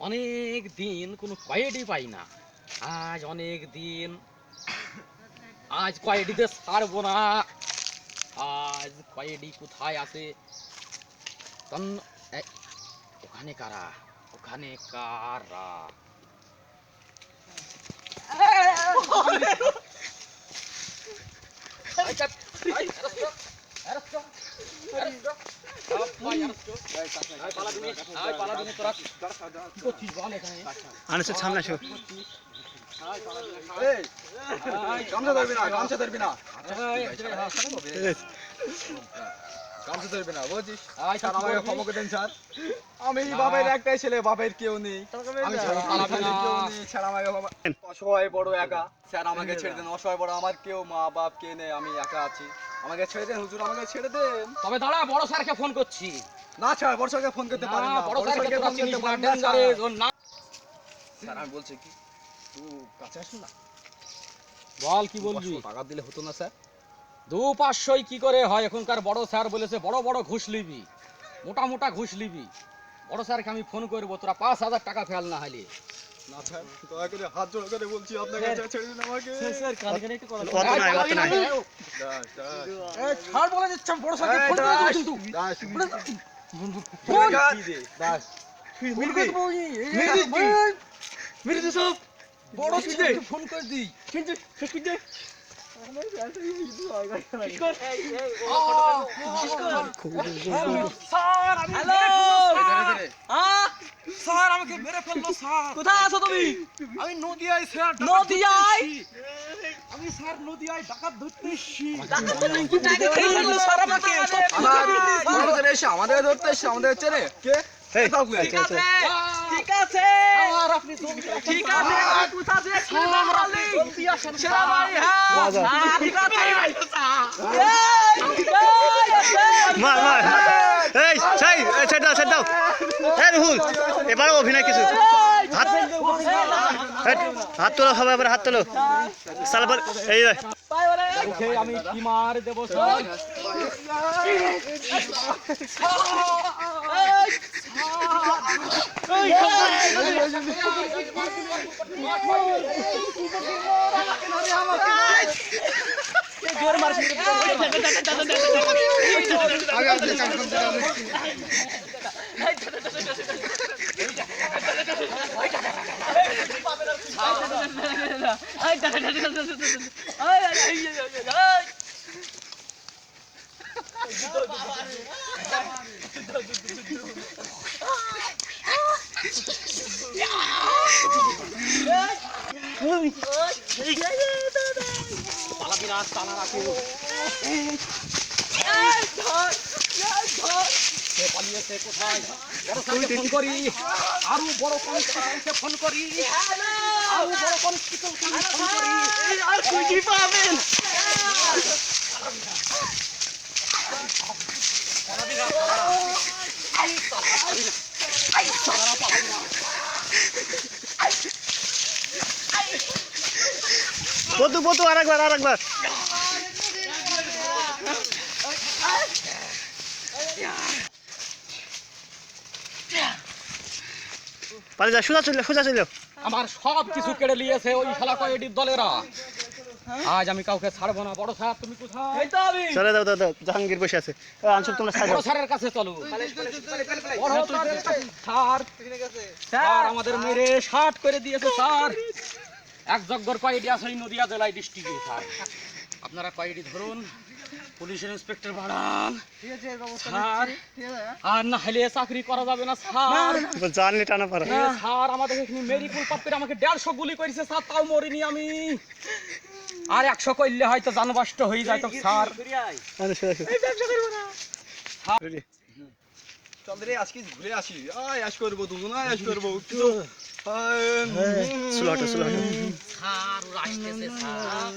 অনেক দিন কোনো কয়েডি পাই না, আজ অনেক দিন, আজ কয়েডিতে ছাড়বো না। আজ কয়েডি কোথায় আছে? ওখানে কারা? ওখানে কারা? সামনে আসো। গামছা ধরবি না, গামছা ধরবি না, গামছা ধরবি না, বুঝছিস? স্যার আমাকে ক্ষমা করে দেন স্যার, আমি বাবার একটাই ছেলে, বাবার কেউ নেই, আমি কেউ নেই, স্যার আমাকে অসহায় বড় একা, স্যার আমাকে ছেড়ে দেন, অসহায় বড়, আমার কেউ মা বাপ কে নেই, আমি একা আছি, আমাকে ছেড়ে দেন হুজুর, আমাকে ছেড়ে দেন। তবে দাঁড়া, বড় স্যারকে ফোন করছি। না স্যার, বড় স্যারকে ফোন করতে পারেন না, বড় স্যারকে ফোন করতে পারেন না স্যার, আমি বলছি কি তুই কাছে আসুন না। বল কি বলবি? টাকা দিলে হতো না স্যার? 2-500 কি করে হয়? এখনকার বড় স্যার বলেছে বড় বড় ঘুষ লিবি, মোটা মোটা ঘুষ লিবি। বড় স্যারকে আমি ফোন করবো, তোরা 5000 টাকা ফেল না হলে। না স্যার, দয়া করে হাত জোড় করে বলছি আপনাকে, ছেড়ে দিন আমাকে। স্যার কানে একটু কথা বলো। অত নাই। এই ছাড় বলে দিচ্ছি, বড় স্যারকে ফোন করবো কিন্তু। মেরে দে সব। বড় স্যারকে ফোন করে দিই। স্যার আমি স্যার আমাকে মেরে ফেললো স্যার। কোথায় আছো তুমি? আমি নদিয়ায় স্যার, নদিয়ায়? আমি স্যার নদিয়ায় ডাকাত ধরতে এসেছি। স্যার আমাকে আমাদের এসে আমাদের ধরতে এসে আমাদের চেনে কে? ঠিক আছে, ঠিক আছে, আর আপনি ঠিক আছে, কোথা থেকে জলদি আসেন সেরা ভাই। হ্যাঁ ঠিক আছে, মার মার। এই সেই ছেড়ে দাও, ছেড়ে দাও। এই রুহুল, এবার অভিনয় কিছু হাত হাত তোলো, সবাই এবার হাত তোলো। সালবার এই ওকে আমি কি মার দেব স্যার? জোর মার। পালাবি না, তালা রাখো। সে পালিয়েছে কোথায়? বড় স্যারকে ফোন করি, আরো বড় কনস্টেবলকে ফোন করি, আরো বড় কনস্টেবলকে ফোন করি। আর খুঁজে পাবেন। বধু আরেকবার পারে যা, সোজা চলে। আমার সব কিছু কেড়ে নিয়েছে ওই শালা কয়েডির দলেরা। আজ আমি কাউকে ছাড়বো না। বড় স্যার তুমি কোথায়? চলে দাও, জাহাঙ্গীর বসে আছে। আনসুল তোমরা বড় স্যারের কাছে চলো। বড় স্যার, স্যার আমাদের মেরে 60 করে দিয়েছে স্যার। এক জগ্গর কয়েদি আছে এই নদিয়া জেলায় ডিস্ট্রিক্টে স্যার। আপনারা কয়েদি ধরুন, পুলিশের ইন্সপেক্টর বাড়ান স্যার, আর না হলে চাকরি করা যাবে না স্যার। জানলে টানা পারা। স্যার আমাদের এখানে মেরিকুল পাপ্পির আমাকে 150 গুলি করেছে স্যার, তাও মরিনি আমি। আর 100 করলে হয়তো জানবাষ্ট হয়ে যায় তো স্যার। চল রে আজকে ঘুরে আসি, আয় আশ করবো, দুজন আশ করবো। স্যার ওরা আসতেছে স্যার,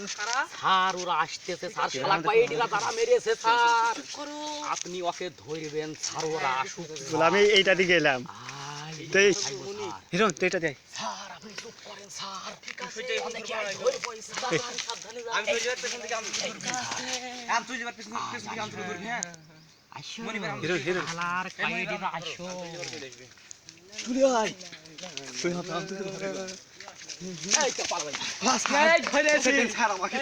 স্যার ওরা আসতেছে স্যার, শালা কয়েদিরা তারা মেরেছে স্যার। আপনি ওকে ধরবেন স্যার, ওরা আসুক। আমি এইটা দিয়ে গেলাম। হিরণ তুই এটা দেয়। স্যার আপনি চুপ করেন স্যার, ঠিক আছে অনেকে আই ধরবই স্যার, সাবধানে যান। আমি তো যাবার পেছন থেকে আমি ধরবি, আমি তো যাবার পেছন থেকে আমি ধরবি। হ্যাঁ হিরো হিরো শালার কয়েদিরা আসো তুই আয় তুই হাত হাত এই তো পারবে এই ধরেছি স্যার আমাকে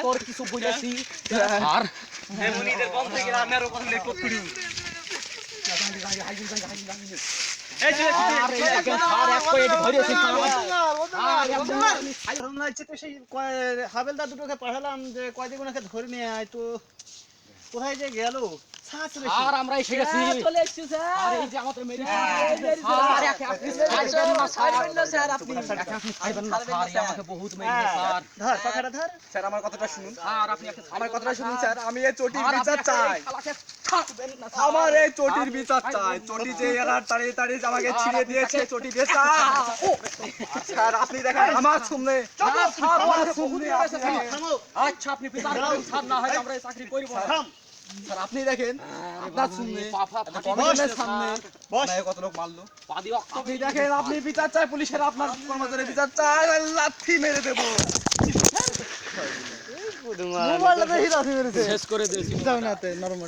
তোর কিছু বলেছি আর এমনিদের বন্ধ থেকে আমি আর ওখানে লেট করি হাবেলদার দুটোকে পাঠালাম যে কয়দিগুনাকে ধরে নিয়ে আয় তো কোথায় যে গেল আর আমরা এসে গেছি চলে এসেছি আর স্যার এই যে আমাদের মেরে স্যার, আপনি ছাড়বেন না স্যার আপনি খাইবেন না স্যার এই আমাকে বহুত মেরেছে স্যার ধর পাখাটা ধর স্যার আমার কথাটা শুনুন স্যার আপনি একে আমার কথাটা শুনুন স্যার আমি এই চটির আর আপনি বিচার চাই শালাকে ছাড়বেন না স্যার। আমার এই চটির বিচার চাই চটি যে এলার তাড়িয়ে তাড়িয়ে আমাকে ছিঁড়ে দিয়েছে চটি বেচা স্যার আপনি দেখেন আমার সামনে স্যার, স্যার, আমার আমাকে বহুত সামনে মেরেছে আপনি স্যার। দেখেন। আচ্ছা আপনি বিচার করেন স্যার না হয় আমরা এই চাকরি করব না স্যার আপনি দেখেন আপনার সামনে পাফা ফাটি কমিশনের দিয়েছে সামনে বস আপনাকে কত লোক মারলো পা দিয়ে রক্ত আপনি দেখেন আপনি বিচার চাই পুলিশের আপনার কর্মচারী বিচার চাই লাথি মেরে দেবো মোবাইলটা দেখি শেষ করে দিয়েছি যাও না নরম